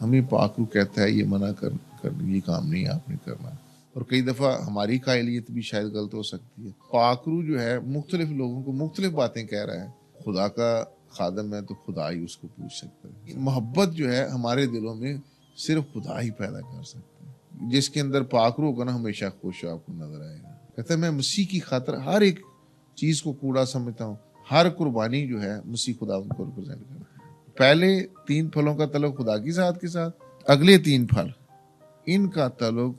हमें पाक रू कहता है ये मना कर ये काम नहीं आपने करना। और कई दफ़ा हमारी कायलियत भी शायद गलत हो सकती है। पाक रू जो है मुख्तलिफ लोगों को मुख्तलिफ बातें कह रहा है। खुदा का खादम है तो खुदा ही उसको पूछ सकता है। मोहब्बत जो है हमारे दिलों में सिर्फ खुदा ही पैदा कर सकता है। जिसके अंदर पाक रू होगा ना हमेशा खुश आपको नजर आएगा। कहता है मैं मसीह की खातिर हर एक चीज को कूड़ा समझता हूँ। हर कुर्बानी जो है मसीह खुदा उनको रिप्रेजेंट करता है। पहले 3 फलों का तल्लुक खुदा की ज़ात के साथ, अगले 3 फल इनका तल्लुक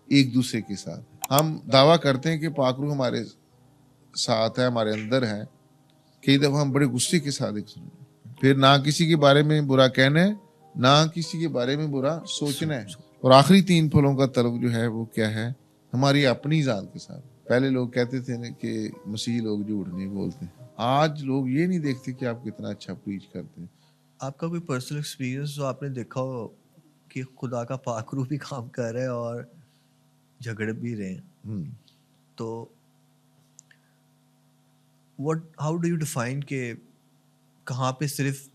एक दूसरे के साथ। हम दावा करते हैं कि पाक रूह हमारे साथ है, हमारे अंदर है। कई दफा हम बड़े गुस्से के साथ एक फिर ना किसी के बारे में बुरा कहना है, ना किसी के बारे में बुरा सोचना है। और आखिरी 3 फलों का तल्लुक जो है वो क्या है, हमारी अपनी ज़ात के साथ। पहले लोग कहते थे ना कि मसीही लोग झूठ नहीं बोलते। आज लोग ये नहीं देखते कि आप कितना अच्छा प्रीच करते हैं। आपका कोई पर्सनल एक्सपीरियंस जो आपने देखा हो कि खुदा का पाक रूह भी काम कर रहा है और झगड़ भी रहे हैं, तो what how do you define कि कहाँ पे सिर्फ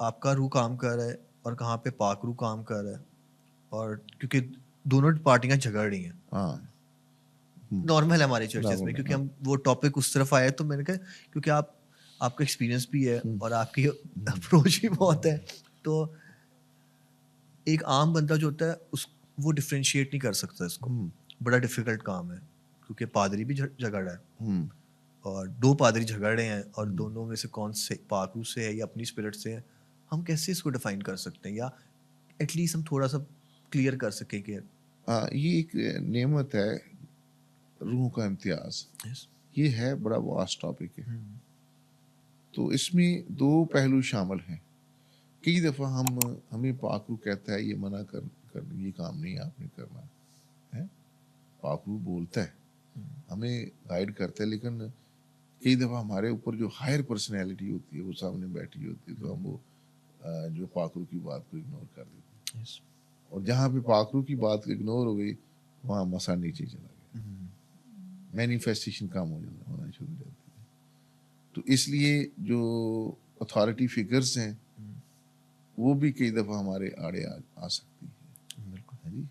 आपका रूह काम कर रहा है और कहाँ पे पाक रूह काम कर रहा है? और क्योंकि दोनों पार्टियां झगड़ रही हैं, हाँ नॉर्मल है हमारे चर्चेस में, नॉर्मल है, क्योंकि हाँ। हम वो टॉपिक उस तरफ आए तो मैंने कहा क्योंकि आपका एक्सपीरियंस भी है और आपकी अप्रोच भी बहुत है, तो एक आम बंदा जो होता है उस वो डिफ्रेंशिएट नहीं कर सकता इसको। बड़ा डिफिकल्ट काम है क्योंकि पादरी भी झगड़ रहा है और 2 पादरी झगड़ रहे हैं और दोनों में से कौन से पाक रूह से है या अपनी स्पिरिट से है, हम कैसे इसको डिफाइन कर सकते हैं या एटलीस्ट हम थोड़ा सा क्लियर कर सकें कि ये एक नेमत है, रूह का इम्तियाज। yes, ये है बड़ा वास्ट टॉपिक है। तो इसमें 2 पहलू शामिल हैं। कई दफ़ा हमें पाक रूह कहता है ये मना कर ये काम नहीं आपने करना है। पाक रूह बोलता है, हमें गाइड करता है, लेकिन कई दफ़ा हमारे ऊपर जो हायर पर्सनैलिटी होती है वो सामने बैठी होती है, तो हम वो जो पाक रूह की बात को इग्नोर कर देते हैं। yes, और जहाँ पे पाक रूह की बात इग्नोर हो गई वहाँ मसा नीचे चला गया, मैनिफेस्टेशन कम होना शुरू हो जाती है। तो इसलिए जो अथॉरिटी फिगर्स हैं वो भी कई दफ़ा हमारे आड़े आ सकती है जी।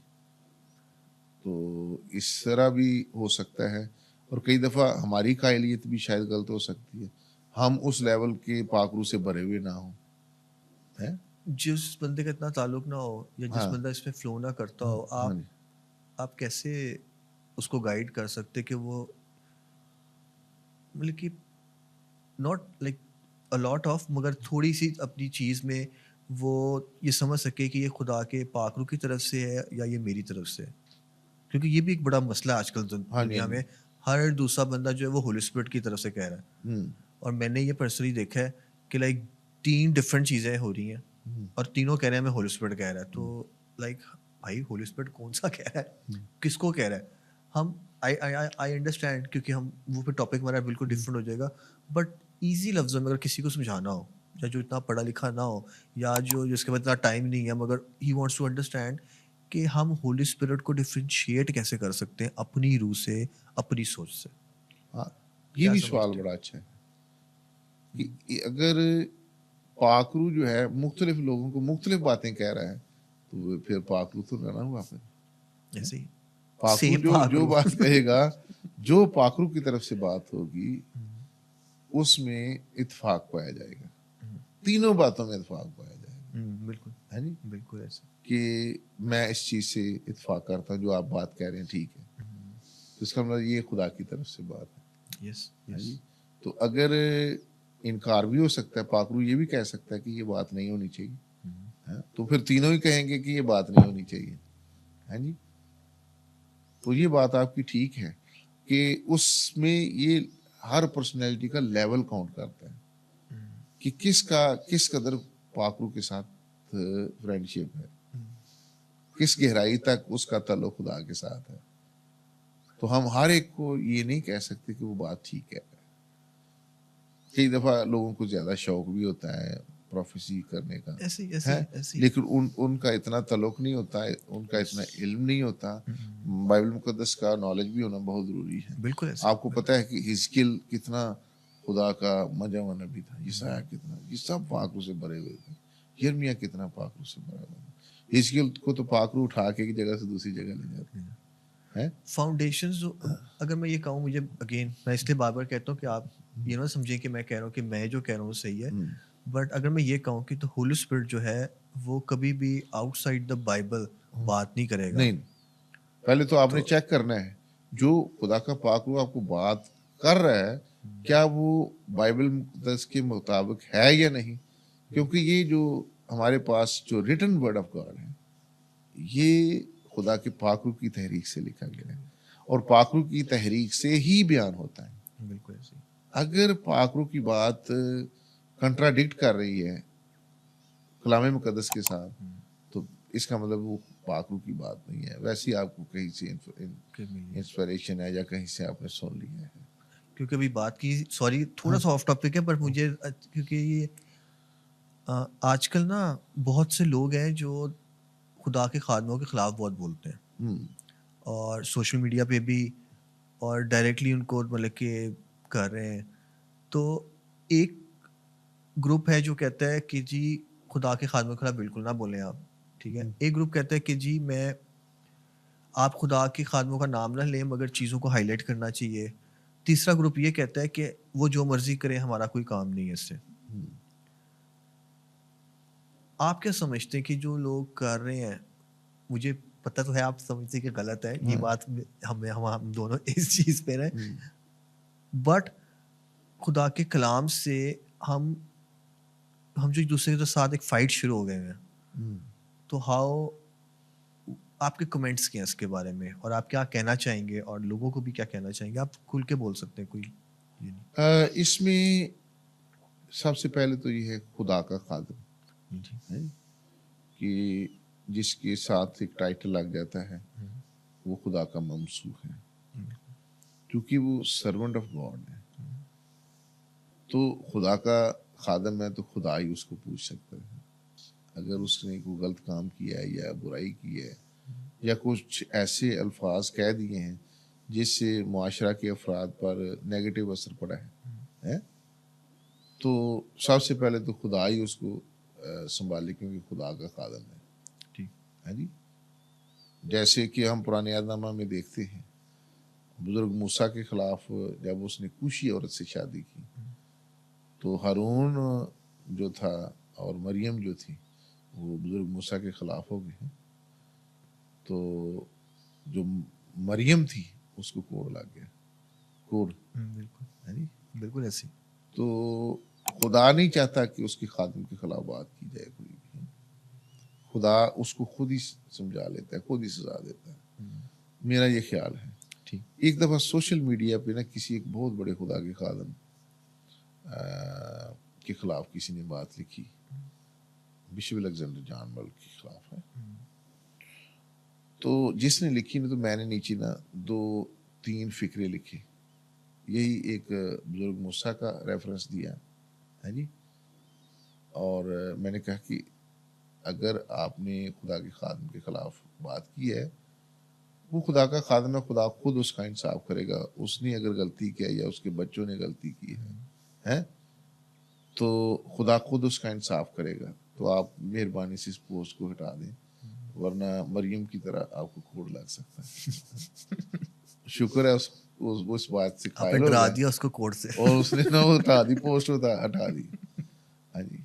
तो इस तरह भी हो सकता है। और कई दफ़ा हमारी कायलियत भी शायद गलत हो सकती है, हम उस लेवल के पाक रूह से भरे हुए ना हो है। जिस बंदे का इतना ताल्लुक ना हो या जिस हाँ बंदा इसमें फ्लो ना करता हो, हाँ जी। आप कैसे उसको गाइड कर सकते कि वो मतलब कि not like a lot of मगर थोड़ी सी अपनी चीज़ में वो ये समझ सके कि ये खुदा के पाक रूह की तरफ से है या ये मेरी तरफ से है? क्योंकि ये भी एक बड़ा मसला है आजकल हाँ जी, हाँ दुनिया जी। में। हर दूसरा बंदा जो है वो होली स्पिरिट की तरफ से कह रहा है और मैंने ये पर्सनली देखा है कि लाइक 3 डिफरेंट चीज़ें हो रही हैं और तीनों कह रहे हैं मैं होली स्पिरिट कह रहा है, तो लाइक भाई होली स्पिरिट कौन सा कह रहा है, किसको कह रहा है? हम आई अंडरस्टैंड क्योंकि हम वो फिर टॉपिक हमारा बिल्कुल डिफरेंट हो जाएगा, बट ईजी लफ्ज़ों में अगर किसी को समझाना हो या जो इतना पढ़ा लिखा ना हो या जो जिसके पास इतना टाइम नहीं है मगर ही वांट्स टू अंडरस्टैंड कि हम होली स्पिरिट को डिफरेंशिएट कैसे कर सकते हैं अपनी रूह से, अपनी सोच से? हाँ, ये क्या भी सवाल समझते हो? बड़ा अच्छा है कि अगर पाक रूह जो है मुख्तलिफ लोगों को मुख्तलिफ बातें कह रहा है तो वो फिर पाक रूह तो ना हुआ फिर। ऐसे ही पाक रूह सेम जो भाग जो रू बात कहेगा, जो पाक रूह की तरफ से बात होगी उसमें इत्फाक पाया जाएगा। तीनों बातों में इत्फाक पाया जाएगा, बिल्कुल है नहीं बिल्कुल ऐसे। कि मैं इस चीज से इत्फाक करता हूँ, जो आप बात कह रहे हैं ठीक है। तो इसका मतलब ये खुदा की तरफ से बात यस है यस। जी। तो अगर इनकार भी हो सकता है, पाक रूह ये भी कह सकता है कि ये बात नहीं होनी चाहिए, है? तो फिर तीनों ही कहेंगे कि ये बात नहीं होनी चाहिए, है जी। तो ये बात आपकी ठीक है कि उसमें ये हर पर्सनैलिटी का लेवल काउंट करता है कि किस कदर पाक रूह के साथ फ्रेंडशिप है, किस गहराई तक उसका ताल्लुक खुदा के साथ है। तो हम हर एक को ये नहीं कह सकते कि वो बात ठीक है। कई दफा लोगों को ज्यादा शौक भी होता है प्रोफेसी करने का, ऐसे ही है, ऐसे ही। लेकिन उनका इतना ताल्लुक नहीं होता है, उनका इतना इल्म नहीं होता। बाइबल मुकद्दस का नॉलेज भी होना बहुत जरूरी है। बिल्कुल ऐसे आपको पता है कि हिजकिल कितना खुदा का मजहब नबी था, यसाया कितना, ये सब पाक रूह से भरे हुए थे। यिर्मयाह कितना पाक रूह से भरा हुआ था। इसके को तो पाखरू उठा के एक जगह से दूसरी जगह ले जाते हैं। फाउंडेशन जो, अगर मैं ये कहूँ, मुझे अगेन मैं इसलिए बार बार कहता हूँ कि आप ये ना समझें कि मैं कह रहा हूँ कि मैं जो कह रहा हूँ सही है, बट अगर मैं ये कहूँ कि तो होली स्पिरिट जो है वो कभी भी आउटसाइड द बाइबल बात नहीं करेगा। नहीं, पहले तो आपने तो चेक करना है जो खुदा का पाखरू आपको बात कर रहा है क्या वो बाइबल मुकद्दस के मुताबिक है या नहीं, क्योंकि ये जो हमारे पास जो रिटन वर्ड ऑफ गॉड है ये खुदा के पाखरू की तहरीक से लिखा गया है और पाखरू की तहरीक से ही बयान होता है। बिल्कुल ऐसे ही। अगर पाखरू की बात कंट्राडिक्ट कर रही है कलाम मुकद्दस के साथ तो इसका मतलब वो पाखरू की बात नहीं है, वैसे ही आपको कहीं से इंस्पिरेशन है या कहीं से आपने सुन लिया है। क्योंकि अभी बात की, सॉरी थोड़ा सा ऑफ टॉपिक है, पर मुझे क्योंकि ये आजकल ना बहुत से लोग हैं जो खुदा के खादमों के खिलाफ बहुत बोलते हैं और सोशल मीडिया पे भी और डायरेक्टली उनको मतलब कि कर रहे हैं। तो एक ग्रुप है जो कहता है कि जी खुदा के खादमों के खिलाफ बिल्कुल ना बोलें आप, ठीक है। एक ग्रुप कहता है कि जी मैं आप खुदा के खादमों का नाम ना लें मगर चीज़ों को हाईलाइट करना चाहिए। तीसरा ग्रुप ये कहता है कि वो जो मर्जी करे हमारा कोई काम नहीं है इससे। आप क्या समझते हैं कि जो लोग कर रहे हैं, मुझे पता तो है आप समझते कि गलत है ये बात, हम दोनों इस चीज पे रहे, बट खुदा के कलाम से हम जो एक दूसरे के साथ एक फाइट शुरू हो गए हैं, तो हाउ आपके कमेंट्स क्या हैं इसके बारे में और आप क्या कहना चाहेंगे और लोगों को भी क्या कहना चाहेंगे? आप खुल के बोल सकते हैं, कोई ये नहीं। इसमें सबसे पहले तो ये है खुदा का खादिम है कि जिसके साथ एक टाइटल लग जाता है वो खुदा का ममसू है, क्योंकि वो सर्वेंट ऑफ गॉड है। तो खुदा का खादम है तो खुदा ही उसको पूछ सकता है। अगर उसने कोई गलत काम किया है या बुराई की है या कुछ ऐसे अल्फाज कह दिए हैं जिससे मुआशरा के अफराद पर नेगेटिव असर पड़ा है तो सबसे पहले तो खुदा ही उसको संभाले, क्योंकि खुदा का खादम है। ठीक है जी। जैसे कि हम पुराने यादनामा में देखते हैं बुजुर्ग मूसा के खिलाफ जब उसने कुशी औरत से शादी की तो हारून जो था और मरियम जो थी वो बुजुर्ग मूसा के खिलाफ हो गए। तो जो मरियम थी उसको कोड़ लग गया, कोड़। बिल्कुल है जी। बिल्कुल ऐसी। तो खुदा नहीं चाहता कि उसके खादिम के खिलाफ बात की जाए कोई भी। खुदा उसको खुद ही समझा लेता है, खुद ही सजा देता है। मेरा ये ख्याल है। ठीक। एक दफ़ा सोशल मीडिया पे ना किसी एक बहुत बड़े खुदा के खादिम के खिलाफ किसी ने बात लिखी, बिशप अलेक्जेंडर जॉन बल के खिलाफ है। तो जिसने लिखी ना तो मैंने नीचे ना 2-3 फिक्रे लिखे, यही एक बुजुर्ग मूसा का रेफरेंस दिया है जी। और मैंने कहा कि अगर आपने खुदा के खादिम के खिलाफ बात की है, वो खुदा का खादिम है, खुदा खुद उसका इंसाफ करेगा। उसने अगर गलती किया या उसके बच्चों ने गलती की है तो खुदा खुद उसका इंसाफ करेगा। तो आप मेहरबानी से इस पोस्ट को हटा दें, वरना मरियम की तरह आपको कोड़ लग सकता है। शुक्र है उस बात से आपने कायल हो डरा गया दिया उसको कोड से और उसने ना हटा दी, पोस्ट हटा दी। हाँ जी।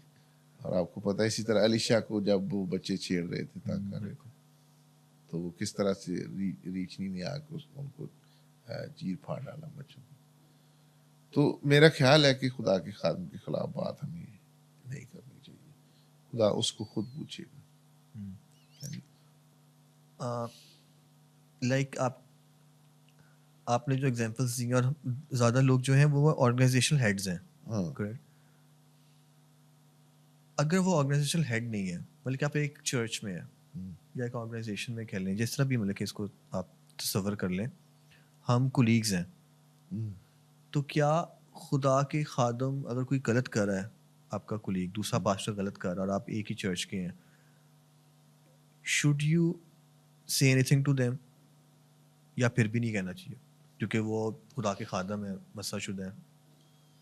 और आपको पता है इसी तरह अलीशा को जब वो बच्चे छेड़ रहे थे, तंग कर रहे थे, तो वो किस तरह से रीचनी ने आकर उनको चीर फाड़ डाला बच्चों को। तो मेरा ख्याल है कि खुदा के खादिम के खिलाफ बात हमें नहीं करनी चाहिए, खुदा उसको खुद पूछेगा। लाइक आपने जो एग्जांपल्स दिए और ज़्यादा लोग जो हैं वो ऑर्गेनाइजेशनल हेड्स हैं, करेक्ट। अगर वो ऑर्गेनाइजेशनल हेड नहीं है, मतलब कि आप एक चर्च में है या एक ऑर्गेनाइजेशन में कह लें, जिस तरह भी मतलब कि इसको आप तसव्वुर कर लें, हम कुलीग्स हैं, तो क्या खुदा के खादम अगर कोई गलत कर रहा है, आपका कुलीग दूसरा पास्टर गलत कर रहा है और आप एक ही चर्च के हैं, should you say anything to them या फिर भी नहीं कहना चाहिए क्योंकि वो खुदा के खादम है, मसलाशुदा है?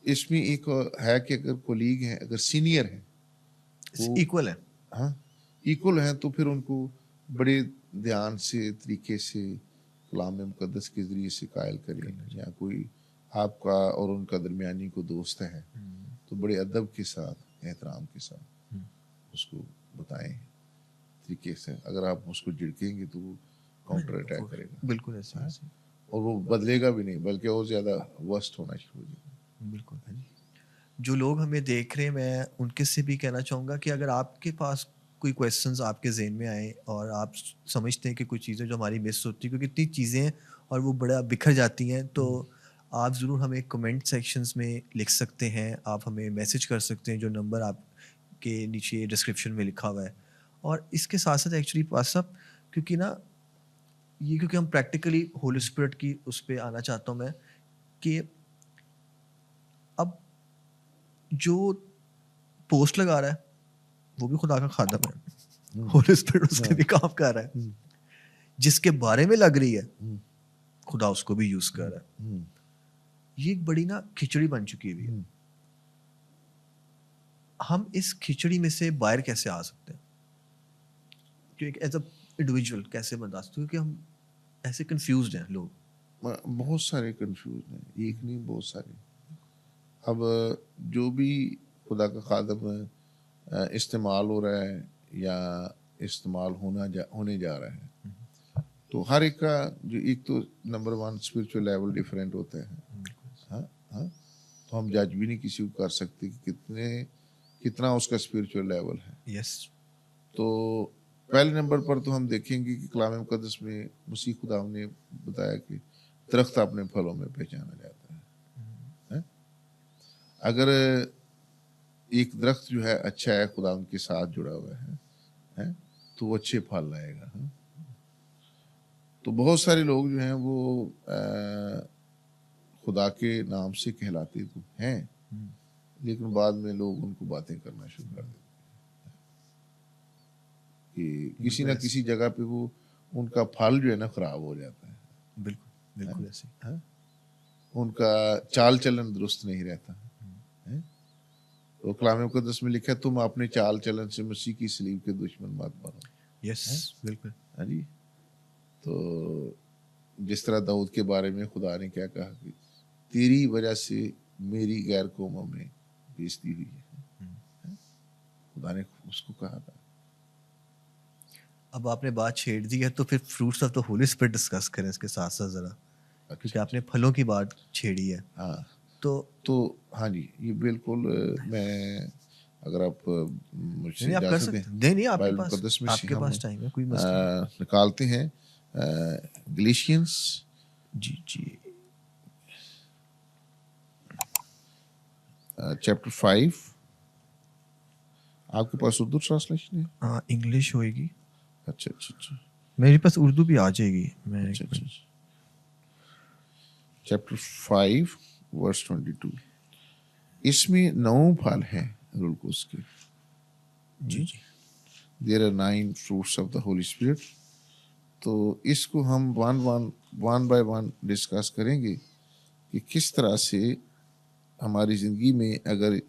इसमें एक है कि अगर कोलीग है, अगर सीनियर है, वो इक्वल है। हाँ इक्वल हैं तो फिर उनको बड़े ध्यान से तरीके से कलाम मुकद्दस के ज़रिए से कायल करें। या कोई आपका और उनका दरमियानी को दोस्त है तो बड़े अदब के साथ, एहतराम के साथ उसको बताएं तरीके से। अगर आप उसको झिड़केंगे तो वो काउंटर अटैक करेगा, बिल्कुल ऐसे हाँ? ऐसे। और वो बदलेगा भी नहीं, बल्कि और ज़्यादा वर्स्ट होना शुरू हो जाएगा। बिल्कुल। जो लोग हमें देख रहे हैं, मैं उनके से भी कहना चाहूँगा कि अगर आपके पास कोई क्वेश्चंस आपके ज़हन में आए और आप समझते हैं कि कुछ चीज़ें जो हमारी मिस होती है, क्योंकि इतनी चीज़ें हैं और वो बड़ा बिखर जाती हैं, तो आप ज़रूर हमें कमेंट सेक्शंस में लिख सकते हैं, आप हमें मैसेज कर सकते हैं जो नंबर आपके नीचे डिस्क्रिप्शन में लिखा हुआ है। और इसके साथ साथ एक्चुअली पास साहब, क्योंकि ना ये क्योंकि हम प्रैक्टिकली होली स्पिरिट की उस पर आना चाहता हूँ मैं, कि अब जो पोस्ट लगा रहा है वो भी खुदा का खादम है, होली स्पिरिट उस पर भी काम कर रहा है, जिसके बारे में लग रही है खुदा उसको भी यूज कर रहा है। ये एक बड़ी ना खिचड़ी बन चुकी है। हम इस खिचड़ी में से बाहर कैसे आ सकते हैं, क्योंकि एज अ इंडिविजुअल कैसे बता सकते, क्योंकि हम ऐसे कंफ्यूज्ड हैं लोग। बहुत सारे कंफ्यूज हैं, एक नहीं बहुत सारे। अब जो भी खुदा का खादम इस्तेमाल हो रहा है या इस्तेमाल होने जा रहा है, तो हर एक का जो एक तो number one spiritual level different होता है। हाँ, हाँ, तो हम जज भी नहीं किसी को कर सकते कि कितना उसका स्पिरिचुअल लेवल है। यस। तो पहले नंबर पर तो हम देखेंगे कि कलाम मुकद्दस में मसीह खुदा ने बताया कि दरख्त अपने फलों में पहचाना जाता है? अगर एक दरख्त जो है अच्छा है, खुदा उनके साथ जुड़ा हुआ है? तो वो अच्छे फल लाएगा, है? तो बहुत सारे लोग जो हैं वो खुदा के नाम से कहलाते तो हैं, लेकिन बाद में लोग उनको बातें करना शुरू कर देते कि किसी ना किसी जगह पे वो उनका फल जो है ना खराब हो जाता है। बिल्कुल बिल्कुल ऐसे। उनका चाल चलन दुरुस्त नहीं रहता है। तो कलाम मुकद्दस में लिखा है, तुम अपने चाल चलन से मसीह की सलीब के दुश्मन मत बनो। यस बिल्कुल। हाँ जी। तो जिस तरह दाऊद के बारे में खुदा ने क्या कहा कि तेरी वजह से मेरी गैर कौमों में बेइज्जती हुई है? खुदा ने उसको कहा था। अब आपने बात छेड़ दी है तो फिर fruits of the holy spirit discuss करें इसके साथ साथ जरा, क्योंकि आपने फलों की बात छेड़ी है। हाँ, तो हाँ जी, ये बिल्कुल मैं अगर आप मुझसे नहीं, आप कर इजाज़त दें, सकते हैं। नहीं नहीं, बाइबल मुकद्दस में से आपके हम पास टाइम है, कोई मसला नहीं। निकालते हैं गलेशियंस जी जी। चैप्टर 5। आपके पास उर्दू ट्रांसलेशन है? हाँ, इंग्लिश होएगी। अच्छा अच्छा अच्छा, मेरे पास उर्दू भी आ जाएगी। मैं अच्छा अच्छा। चैप्टर 5 वर्स 22, इसमें 9 फल हैं रुलकुस के। जी जी। There are 9 fruits of the holy spirit. तो इसको हम वन बाय वन डिस्कस करेंगे कि किस तरह से हमारी ज़िंदगी में अगर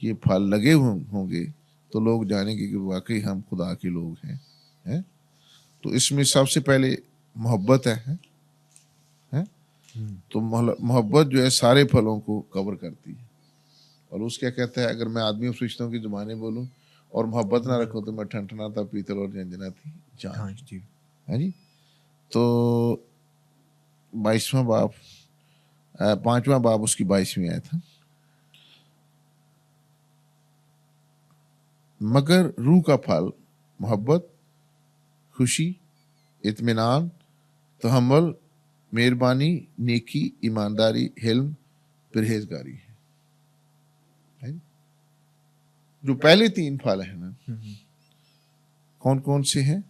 ये फल लगे होंगे तो लोग जानेंगे कि वाकई हम खुदा के लोग हैं? तो इसमें सबसे पहले मोहब्बत है? तो मोहब्बत जो है सारे फलों को कवर करती है। और उस क्या कहता है, अगर मैं आदमी और फरिश्तों की ज़ुबानें बोलूं और मोहब्बत ना रखूं तो मैं ठनठना था पीतल और झंझना थी जान। हाँ जी। है जी। तो 22वां बाब 5वां बाब उसकी 22वीं आयत है। मगर रूह का फल मोहब्बत, खुशी, इत्मीनान, तहम्मुल, मेहरबानी, नेकी, ईमानदारी, हिल्म, परहेजगारी है। जो पहले 3 फल हैं ना, कौन कौन से हैं?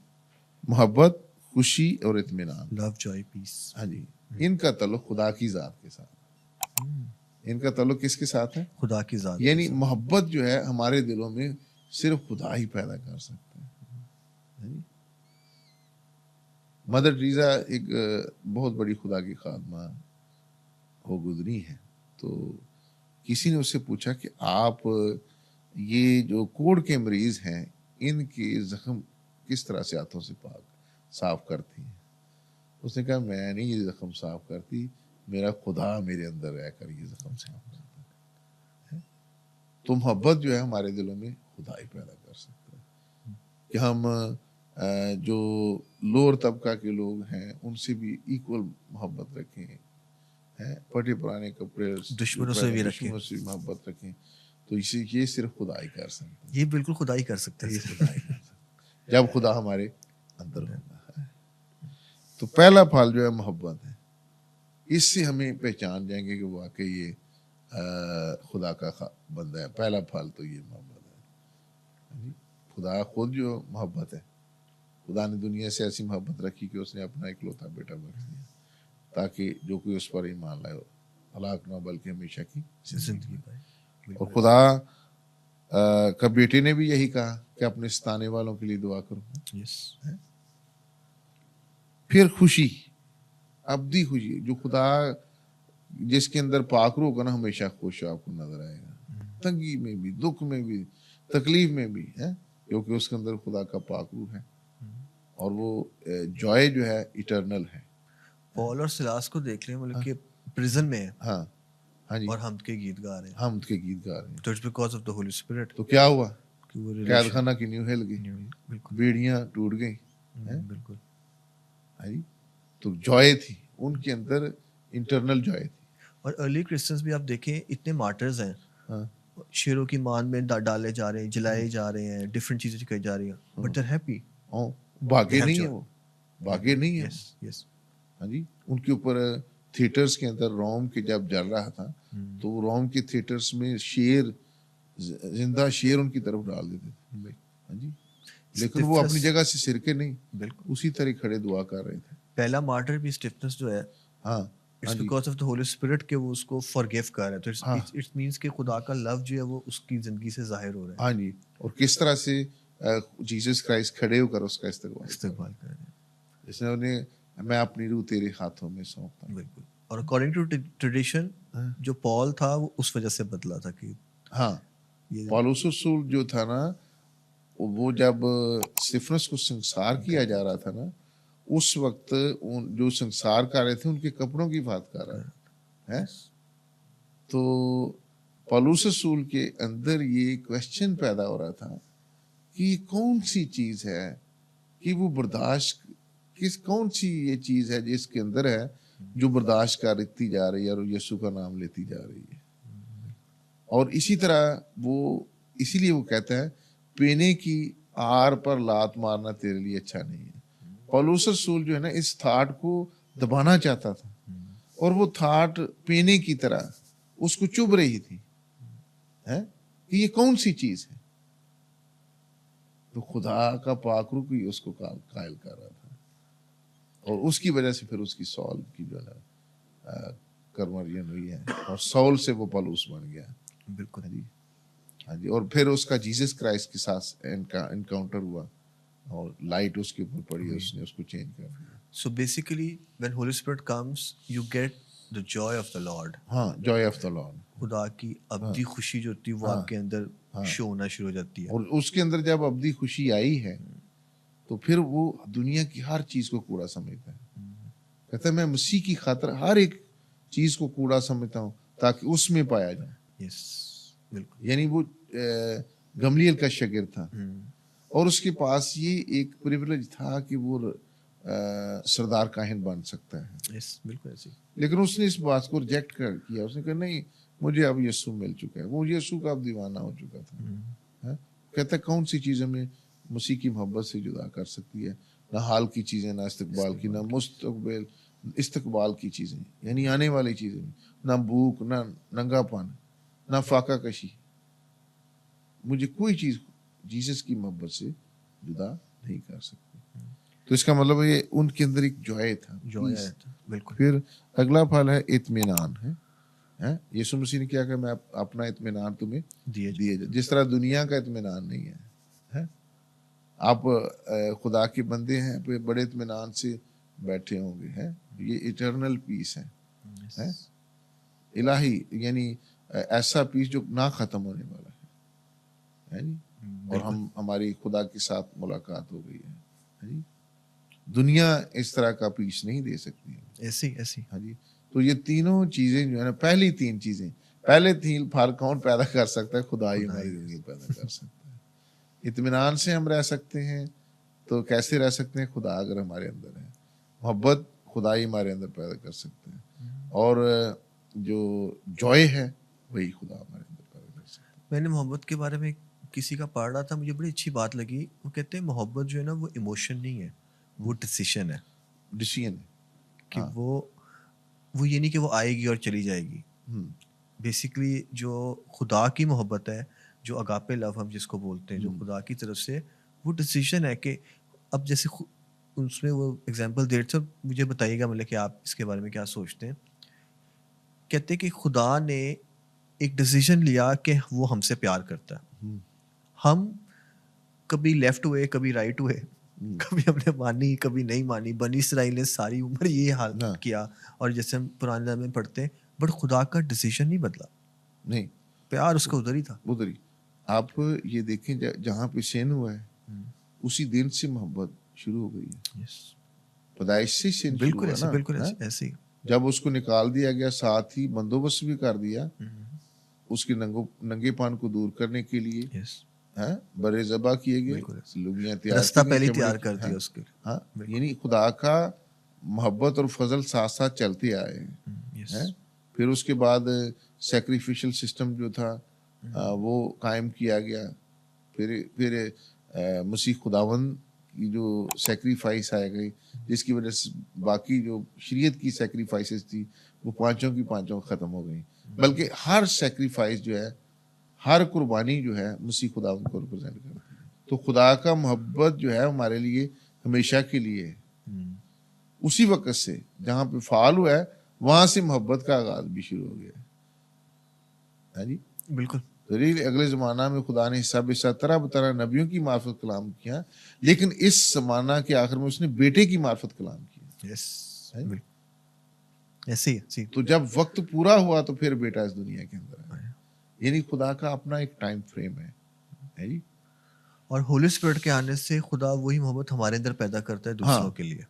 मोहब्बत, खुशी और इत्मीनान। Love, joy, peace. हाँ जी। इनका ताल्लुक खुदा की जात के साथ। इनका ताल्लुक किसके साथ है? खुदा की जात। यानी मोहब्बत जो है हमारे दिलों में सिर्फ खुदा ही पैदा कर सकता है। मदर टेरेसा एक बहुत बड़ी खुदा की खादमा हो गुजरी है। तो किसी ने उससे पूछा कि आप ये जो कोढ़ के मरीज हैं इनके जख्म किस तरह से हाथों से पाक साफ करती हैं। उसने कहा मैं नहीं ये जख्म साफ करती, मेरा खुदा मेरे अंदर रहकर ये जख्म साफ करता है। तो मोहब्बत जो है हमारे दिलों में खुदा ही पैदा कर सकता है कि हम जो लोअर तबका के लोग हैं उनसे भी इक्वल मोहब्बत रखें, हैं फटे पुराने कपड़े दुश्मनों से भी रखें। दुश्मनों से भी मोहब्बत रखें। तो इसे ये सिर्फ खुदा ही कर सकता है, ये बिल्कुल खुदा ही कर सकता ये है। खुदा ही कर सकता है जब खुदा हमारे अंदर होता है। तो पहला फल जो है मोहब्बत है, इससे हमें पहचान जाएंगे कि वाकई ये खुदा का बंदा है। पहला फल तो ये मोहब्बत है। खुदा खुद जो मोहब्बत है, खुदा ने दुनिया से ऐसी मोहब्बत रखी कि उसने अपना इकलौता बेटा बख्श दिया ताकि जो कोई उस पर ईमान लाए हलाक ना बल्कि हमेशा की जिंदगी पाए। और खुदा का बेटे ने भी यही कहा कि अपने सताने वालों के लिए दुआ करो। यस। फिर खुशी, अब्दी खुशी, जो खुदा जिसके अंदर पाकरू होगा ना हमेशा खुश आपको नजर आएगा, तंगी में भी, दुख में भी, तकलीफ में भी, है क्योंकि उसके अंदर खुदा का पाकरू है और वो जॉय जो है इटर्नल है। पॉल और सिलास को देख लें, मतलब कि प्रिजन में है, हाँ हाँ जी, और हमद के गीत गा रहे हैं। हमद के गीत गा रहे हैं। तो it's because of the holy spirit. तो क्या हुआ कि वो कैद रिलेशन। खाना की नींव हिल गई, बिल्कुल बेड़ियां टूट गई, बिल्कुल। हाँ जी। तो जॉय थी उनके अंदर, इंटरनल जॉय थी। और अर्ली क्रिश्चियंस भी आप देखें, इतने मार्टर्स हैं, हाँ शेरों की मान में डाले जा रहे हैं, जलाए जा रहे हैं, डिफरेंट चीजें कही जा रही हैं, बट दे आर हैप्पी। भागे नहीं है वो, भागे नहीं है। Yes yes. हाँ जी। उनके ऊपर थिएटर्स के अंदर रोम के जब जल रहा था तो रोम के थिएटर्स में शेर, जिंदा शेर उनकी तरफ डाल देते थे। हाँ जी। लेकिन वो अपनी जगह से सिरके नहीं, बिल्कुल उसी तरह खड़े दुआ कर रहे थे। पहला मार्टर भी स्टिफनेस जो है, हाँ it's because of the holy spirit के वो उसको फॉरगिव कर रहा है। तो हाँ इट्स मींस कि खुदा का लव जो है वो उसकी जिंदगी से जाहिर हो रहा है। हाँ जी। और किस तरह से जीसस क्राइस्ट खड़े होकर उसका इस्तेमाल कर रहे हैं। जिसने उन्हें, मैं अपनी रूह तेरे हाथों में सौंपता हूं। बिल्कुल। और अकॉर्डिंग टू ट्रेडिशन जो पॉल था वो उस वजह से बदला था कि हाँ ये पौलुस रसूल जो था ना, वो जब स्तिफनस को संसार किया जा रहा था ना, उस वक्त जो संसार कर रहे थे उनके कपड़ों की बात कर रहा है। तो पौलुस रसूल के अंदर ये क्वेश्चन पैदा हो रहा था कि ये कौन सी चीज है कि वो बर्दाश्त, कौन सी ये चीज है जिसके अंदर है जो बर्दाश्त करती जा रही है और यीशु का नाम लेती जा रही है। और इसी तरह वो, इसीलिए वो कहता है पीने की आर पर लात मारना तेरे लिए अच्छा नहीं है। पौलुस रसूल जो है ना इस थाट को दबाना चाहता था और वो थाट पीने की तरह उसको चुभ रही थी, है कि ये कौन सी चीज है। तो खुदा का पाकरू की उसको कायल कर रहा था और उसकी वजह से फिर उसकी सॉल की जो है कन्वर्जन हुई है और सॉल से वो पौलुस बन गया। बिल्कुल जी हाँ जी। और फिर उसका जीसस क्राइस्ट के साथ एनकाउंटर हुआ और लाइट उसके ऊपर पड़ी, उसने उसको चेंज कर दिया। So basically when Holi spirit comes you get the Joy of the Lord. हाँ जॉय ऑफ द लॉर्ड, खुदा की अब्दी खुशी जो होती है वो आपके अंदर शो होना शुरू हो जाती है। और उसके अंदर जब अब्दी खुशी आई है तो फिर वो दुनिया की हर चीज को कूड़ा समझता है। कहता है मैं मसीह की खातिर हर एक चीज को कूड़ा समझता हूँ ताकि उसमें पाया जाए। यस बिल्कुल। यानी वो गमलीएल का शागिर्द था और उसके पास ये एक प्रिविलेज था कि वो सरदार काहिन बन सकता है। यस बिल्कुल ऐसे। लेकिन उसने इस बात को रिजेक्ट कर किया। उसने कहा नहीं, मुझे अब यीशु मिल चुका है। वो यीशु का अब दीवाना हो चुका था। है? कहता है कौन सी चीज हमें मसीह की मोहब्बत से जुदा कर सकती है? ना हाल की चीजें, ना इस्तकबाल की, ना मुस्तकबिल इस्तकबाल की चीजें यानी आने वाली चीजें, ना भूख, ना नंगापन, ना फाका कशी, मुझे कोई चीज जीसस की मोहब्बत से जुदा नहीं कर सकती। तो इसका मतलब ये उनके अंदर एक जॉय था, जॉय था बिल्कुल। फिर अगला फल है इत्मीनान है। यीशु मसीह ने क्या कहा, मैं अपना इत्मीनान तुम्हें दिए जिस तरह दुनिया का इत्मीनान नहीं है। आप खुदा के बंदे हैं तो बड़े इत्मीनान से बैठे होंगे, हैं ये इटर्नल पीस है इलाही, यानी ऐसा पीस जो ना खत्म होने वाला है जी। और हमारी खुदा के साथ मुलाकात हो गई है। हाँ जी, दुनिया इस तरह का पीस नहीं दे सकती है। ऐसी हाँ जी, तो ये तीनों चीजें जो है ना, पहली तीन चीजें, पहले तीन फल कौन पैदा कर सकता है? खुदा ही हमारी जिंदगी पैदा कर सकता है। इत्मीनान से हम रह सकते हैं, तो कैसे रह सकते हैं? खुदा अगर हमारे अंदर है, मोहब्बत खुदा ही हमारे अंदर पैदा कर सकते हैं, और जो जॉय है वही खुदा हमारे अंदर पैदा कर सकता है। मैंने मोहब्बत के बारे में किसी का पढ़ रहा था, मुझे बड़ी अच्छी बात लगी। वो कहते हैं मोहब्बत जो है ना वो इमोशन नहीं है, वो डिसीजन है। डिसीजन है। कि हाँ। वो ये नहीं कि वो आएगी और चली जाएगी। बेसिकली जो खुदा की मोहब्बत है, जो अगापे लव हम जिसको बोलते हैं, जो खुदा की तरफ से, वो डिसीजन है कि अब जैसे उसमें वो एग्जांपल दे रहे थे, मुझे बताइएगा मतलब कि आप इसके बारे में क्या सोचते हैं। कहते हैं कि खुदा ने एक डिसीजन लिया कि वो हमसे प्यार करता है। हम कभी लेफ्ट हुए, कभी राइट हुए, कभी हमने मानी, कभी नहीं मानी। बनी इसराइल ने सारी उम्र ये हाल किया, और जैसे हम पुराने ज़माने में पढ़ते हैं, बट खुदा का डिसीजन नहीं बदला। नहीं, प्यार उसका उधर ही था। उधर ही। आप ये देखें, जहाँ पे sin हुआ है उसी दिन से मोहब्बत शुरू हो गई है। पैदाइश से sin शुरू हुआ ना। बिल्कुल ऐसे ही। जब उसको निकाल दिया गया, साथ ही बंदोबस्त भी कर दिया उसके नंगेपन को दूर करने के लिए। हाँ, बड़े ज़बा किए गए, लुबियाँ तैयार, रास्ता पहले तैयार कर दिया उसके लिए। हाँ, यानी खुदा का मोहब्बत और फजल साथ साथ चलते आए हैं। फिर उसके बाद सैक्रिफिशियल सिस्टम जो था वो कायम किया गया। फिर मसीह खुदावंद की जो सैक्रिफाइस आ गई, जिसकी वजह से बाकी जो शरीयत की सैक्रिफाइसेस थी वो पांचों की पांचों ख़त्म हो गई। बल्कि हर सैक्रिफाइस जो है, हर कुर्बानी जो है, मसीह खुदावंद को रिप्रेजेंट करती है। तो खुदा का मोहब्बत जो है हमारे लिए हमेशा के लिए है। उसी वक्त से जहाँ पे फाल हुआ है, वहां से मोहब्बत का आगाज भी शुरू हो गया है जी। बिल्कुल। तो अगले ज़माना में खुदा ने हिस्सा बेसा तरह बतरह नबियों की मार्फत कलाम किया, लेकिन इस ज़माना के आखिर में उसने बेटे की मार्फत कलाम किया। ऐसे ही। तो जब वक्त पूरा हुआ तो फिर बेटा इस दुनिया के अंदर आया। यानी खुदा का अपना एक टाइम फ्रेम है जी। और होली स्पिरिट के आने से खुदा वही मोहब्बत हमारे अंदर पैदा करता है दूसरों के लिए।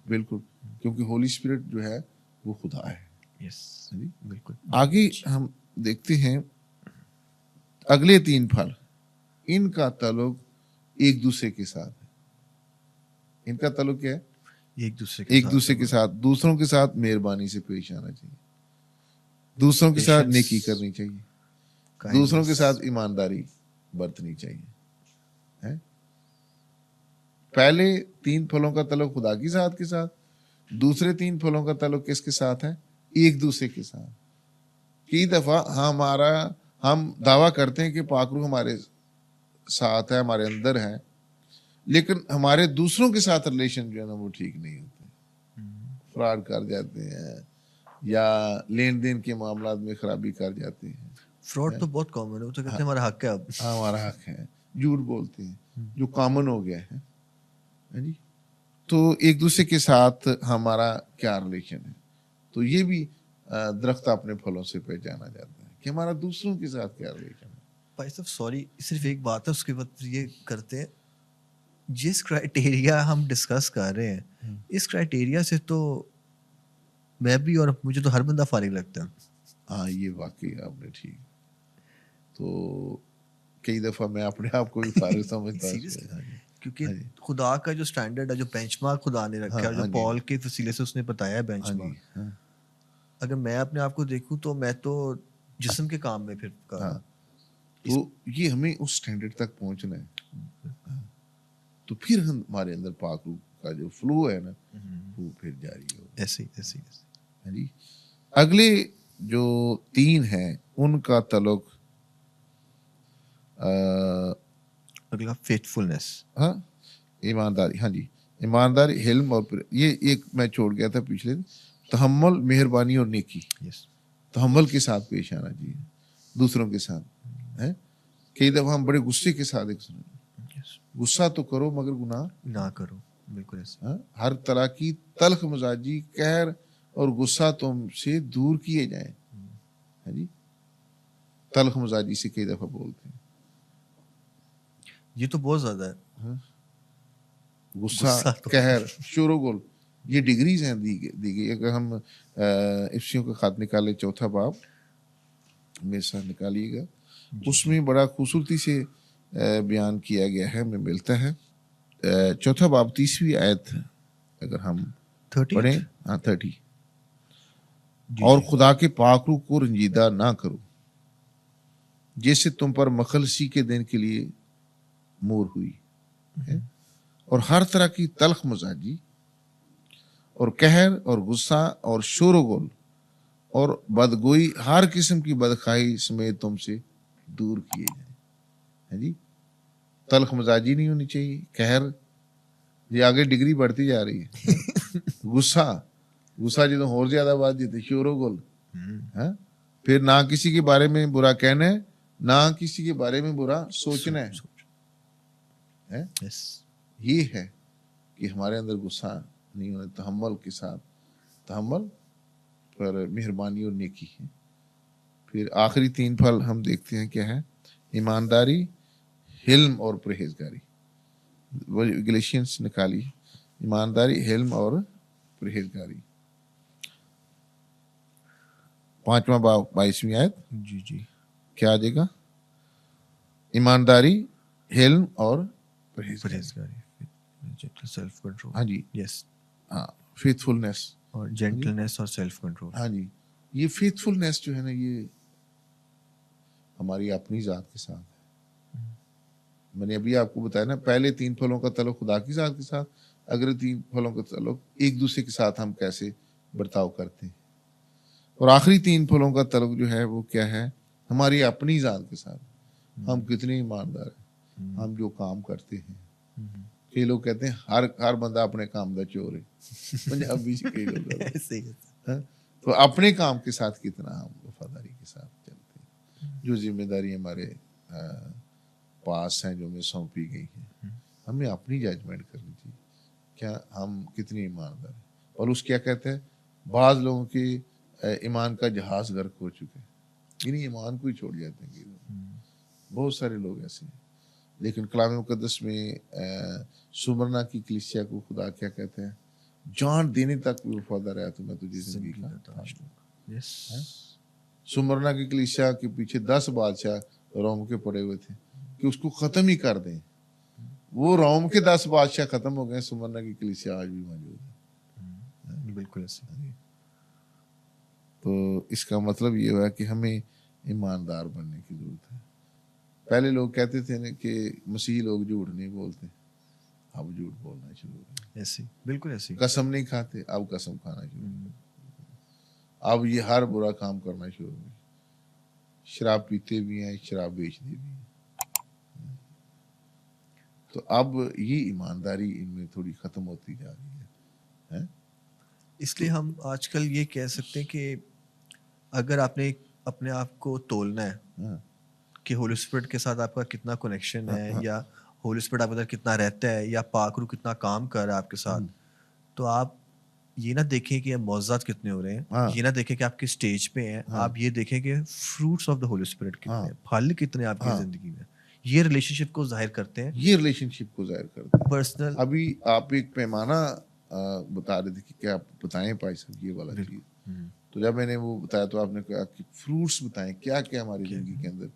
बिल्कुल, क्योंकि होली स्पिरिट जो है वो खुदा है। यस बिल्कुल। आगे हम देखते हैं अगले तीन फल, इनका ताल्लुक एक दूसरे के साथ है। इनका ताल्लुक क्या है? एक दूसरे के साथ, दूसरों के साथ मेहरबानी से पेश आना चाहिए, दूसरों के साथ नेकी करनी चाहिए, दूसरों के साथ ईमानदारी बरतनी चाहिए। है? पहले तीन फलों का ताल्लुक खुदा की साथ के साथ, दूसरे तीन फलों का ताल्लुक किसके साथ है? एक दूसरे के साथ। कई दफा हम दावा करते हैं कि पाक रूह हमारे साथ है, हमारे अंदर है, लेकिन हमारे दूसरों के साथ रिलेशन जो है ना वो ठीक नहीं होते, फ्रॉड कर जाते हैं या लेन देन के मामला में खराबी कर जाते हैं। फ्रॉड तो बहुत कॉमन है, वो तो कहते हैं हमारा हक है, अब हमारा हक है, झूठ बोलते हैं जो कॉमन हो गया है जी। तो एक दूसरे के साथ हमारा क्या रिलेशन है? तो ये भी दरख्त अपने फलों से पहचाना जाता है कि हमारा दूसरों के साथ क्या रिलेशन है। भाई साहब सॉरी, सिर्फ एक बात है, उसके बाद ये करते हैं। जिस क्राइटेरिया हम डिस्कस कर रहे हैं, इस क्राइटेरिया से तो मैं भी और मुझे तो हर बंदा फारिग लगता है। हाँ, ये वाकई आपने ठीक। तो कई दफा मैं अपने आप को भी फारिग समझता हूँ, क्योंकि खुदा का जो स्टैंडर्ड है, जो बेंचमार्क खुदा ने रखा है, जो पॉल के वसीले से उसने बताया है बेंचमार्क, अगर मैं अपने आप को देखूं तो मैं तो जिस्म के काम में फिर तो ये हमें उस स्टैंडर्ड तक पहुंचना है, तो फिर हमारे अंदर पाक रूह का जो फ्लो है ना वो फिर जारी हो। ऐसे है जी। अगले जो तीन हैं उनका ताल्लुक अगला फेथफुलनेस, हाँ, ईमानदारी। हाँ जी, ईमानदारी, हिल्म, और ये एक मैं छोड़ गया था पिछले, तहम्मुल, मेहरबानी और नेकी। तहम्मुल के साथ पेश आना चाहिए दूसरों के साथ। है कई दफा हम बड़े गुस्से के साथ एक गुस्सा तो करो मगर गुनाह ना करो। बिल्कुल ऐसा। हर तरह की तल्ख मजाजी, कहर और गुस्सा तुमसे दूर किए जाएं। है जी, तल्ख मजाजी से कई दफा बोलते हैं। ये तो बहुत ज्यादा है। गुस्सा, गुस्सा तो कहर, शोरोगुल, ये डिग्रीज हैं दी गई। अगर हम इफ्सियों का खत निकाले, चौथा बाब मेरे साथ निकालिएगा, उसमें बड़ा खूबसूरती से बयान किया गया है, हमें मिलता है चौथा बाब 30वीं आयत अगर हम 30th? पढ़ें, हाँ 30। जी और जी। खुदा के पाक रूह को रंजीदा ना करो, जैसे तुम पर मखलसी के दिन के लिए मोर हुई है, और हर तरह की तल्ख मजाजी और कहर और गुस्सा और शोरगुल और बदगोई, हर किस्म की बदखाई समेत तुमसे दूर किए जाए। है जी, तल्ख मजाजी नहीं होनी चाहिए, कहर, ये आगे डिग्री बढ़ती जा रही है। गुस्सा, गुस्सा जो और ज्यादा बात देते, शोरगुल है, फिर ना किसी के बारे में बुरा कहना है, ना किसी के बारे में बुरा सोचना है। यस। ये है कि हमारे अंदर गुस्सा नहीं होना, तहम्मुल के साथ, तहम्मुल पर मेहरबानी और नेकी है। फिर आखिरी 3 फल हम देखते हैं क्या है, ईमानदारी, हिल्म और परहेजगारी। वो गलेशियंस निकाली, ईमानदारी, हिल्म और परहेजगारी। 5वां बाब 22वीं आयत जी जी। क्या आ जाएगा, ईमानदारी, हिल्म और परहेजगारी। परहेजगारी, सेल्फ कंट्रोल। हाँ जी, यस। हाँ, फेथफुलनेस और जेंटलनेस और सेल्फ कंट्रोल। हाँ जी, ये फेथफुलनेस जो है ना, ये हमारी अपनी जात के साथ है। मैंने अभी आपको बताया ना, पहले 3 फलों का ताल्लुक खुदा की जात के साथ, अगले 3 फलों का ताल्लुक एक दूसरे के साथ हम कैसे बर्ताव करते हैं, और आखिरी 3 फलों का ताल्लुक जो है वो क्या है, हमारी अपनी जात के साथ। हम कितने ईमानदार हैं, हम जो काम करते हैं। कई लोग कहते हैं हर बंदा अपने काम का चोर है, पंजाबी से कई लोग कहते हैं। तो अपने काम के साथ कितना हम वफादारी के साथ चलते हैं, जो जिम्मेदारी हमारे पास हैं, जो हमें सौंपी गई है, हमें अपनी जजमेंट करनी चाहिए, क्या हम कितने ईमानदार हैं। और उस क्या कहते हैं, बाज लोगों के ईमान का जहाज गर्क हो चुके हैं, इन्हीं ईमान को ही छोड़ जाते हैं कई लोग। बहुत सारे लोग ऐसे हैं। लेकिन कलाम मुकद्दस में सुमरना की कलीसिया को खुदा क्या कहते हैं, जान देने तक भी वफादार रहा तो मैं तुझे जिंदगी का ताज दूंगा। यस। सुमरना की कलीसिया के पीछे 10 बादशाह रोम के पड़े हुए थे कि उसको खत्म ही कर दें। वो रोम के 10 बादशाह खत्म हो गए, सुमरना की कलीसिया आज भी मौजूद है। बिल्कुल ऐसे। तो इसका मतलब ये हुआ कि हमें ईमानदार बनने की जरूरत है। पहले लोग कहते थे ना कि मसीही लोग झूठ नहीं बोलते, अब झूठ बोलना शुरू हो गए। ऐसे, बिल्कुल ऐसे। कसम नहीं खाते, अब कसम खाना शुरू हो गए। अब ये हर बुरा काम करना शुरू हो गए। शराब पीते भी हैं, शराब बेचते भी हैं। तो अब ये ईमानदारी इनमें थोड़ी खत्म होती जा रही है? इसलिए हम आजकल ये कह सकते हैं कि अगर आपने अपने आप को तोलना है हाँ, कि होली स्पिरिट के साथ आपका कितना कनेक्शन है, हाँ, या होली स्पिरिट आपके अंदर कितना रहता है, या पाक रूह कितना काम कर रहा है आपके साथ, तो आप ये ना देखें कि मौजूद कितने हो रहे हैं, हाँ, ये ना देखें कि आप किस स्टेज पे हैं, हाँ, आप ये देखें कि fruits of the holy spirit कितने हाँ, हैं, फल कितने हैं आपकी हाँ, जिंदगी में। ये रिलेशनशिप को जाहिर करते हैं, ये रिलेशनशिप को जाहिर करते हैं। पर्सनल। अभी आप एक पैमाना बता रहे थे कि क्या आप बताएं भाई साहब ये वाला चीज। तो जब मैंने वो बताया तो आपने कहा कि फ्रूट्स बताएं, क्या क्या हमारी जिंदगी के अंदर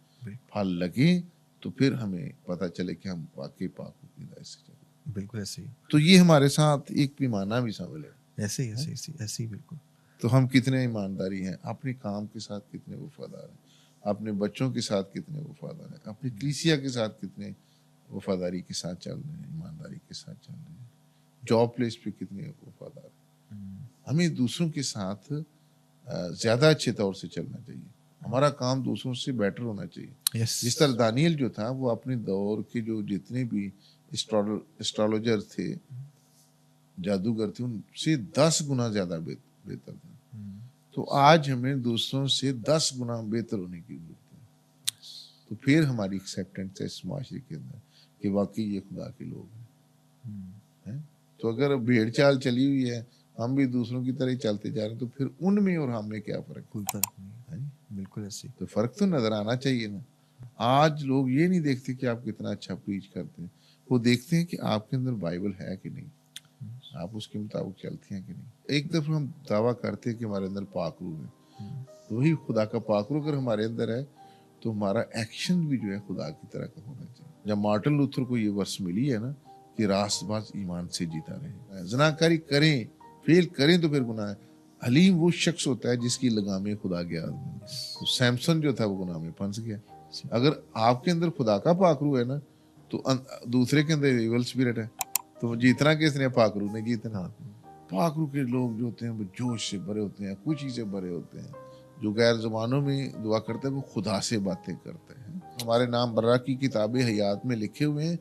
फल लगे, तो फिर हमें पता चले कि हम वाकई पाक की हिदायत से चले। बिल्कुल ऐसे ही, तो ये हमारे साथ एक पैमाना भी शामिल है। ऐसे ही, ऐसे ही, ऐसे ही, बिल्कुल। तो हम कितने ईमानदारी हैं, अपने काम के साथ कितने वफादार हैं, अपने बच्चों के साथ कितने वफादार हैं, अपनी कलीसिया के साथ कितने वफादारी के साथ चल रहे हैं, ईमानदारी के साथ चल रहे हैं, जॉब प्लेस पे कितने वफादार हैं। हमें दूसरों के साथ ज्यादा अच्छे तौर से चलना चाहिए। हमारा काम दूसरों से बेटर होना चाहिए। यस। जिस तरह दानियल जो था, वो अपने दौर के जो जितने भी एस्ट्रोलॉजर थे, जादूगर थे, उनसे 10 गुना ज्यादा बेहतर था। तो आज हमें दूसरों से 10 गुना बेहतर होने की जरूरत है। तो फिर हमारी एक्सेप्टेंस है इस माशरे के अंदर कि वाकई ये खुदा के लोग हैं। तो अगर भेड़ चाल चली हुई है, हम भी दूसरों की तरह ही चलते जा रहे हैं, तो फिर उनमें और हमें क्या फर्क? कोई फर्क नहीं है। है? बिल्कुल ऐसे ही। तो फर्क तो नजर आना चाहिए ना। आज लोग ये नहीं देखते कि आप कितना अच्छा प्रीच करते हैं, वो देखते हैं कि आपके अंदर बाइबल है कि नहीं, आप उसके मुताबिक चलते हैं कि नहीं। एक दफा हम दावा करते हैं कि हमारे अंदर पाक रूह है, तो वही खुदा का पाक रूह अगर हमारे अंदर है तो हमारा एक्शन भी जो है खुदा की तरह का होना चाहिए। जब मार्टिन लूथर को ये वर्स मिली है ना कि रास्तबाज ईमान से जीता रहे, जनाकारी करें फेल करें तो फिर गुनाह है। हलीम वो शख्स होता है जिसकी लगामें खुदा के आदमी। तो सैमसन जो था वो गुनाह में फंस गया। अगर आपके अंदर खुदा का पाक रूह है ना तो दूसरे के अंदर इवल स्पिरिट है, तो जीतना किसने? पाक रूह ने जीतना। पाक रूह के लोग जो होते हैं वो जोश से भरे होते हैं, खुशी से भरे होते हैं। जो गैर ज़बानों में दुआ करते हैं वो खुदा से बातें करते हैं। हमारे नाम बर्रा की किताबे हयात में लिखे हुए हैं।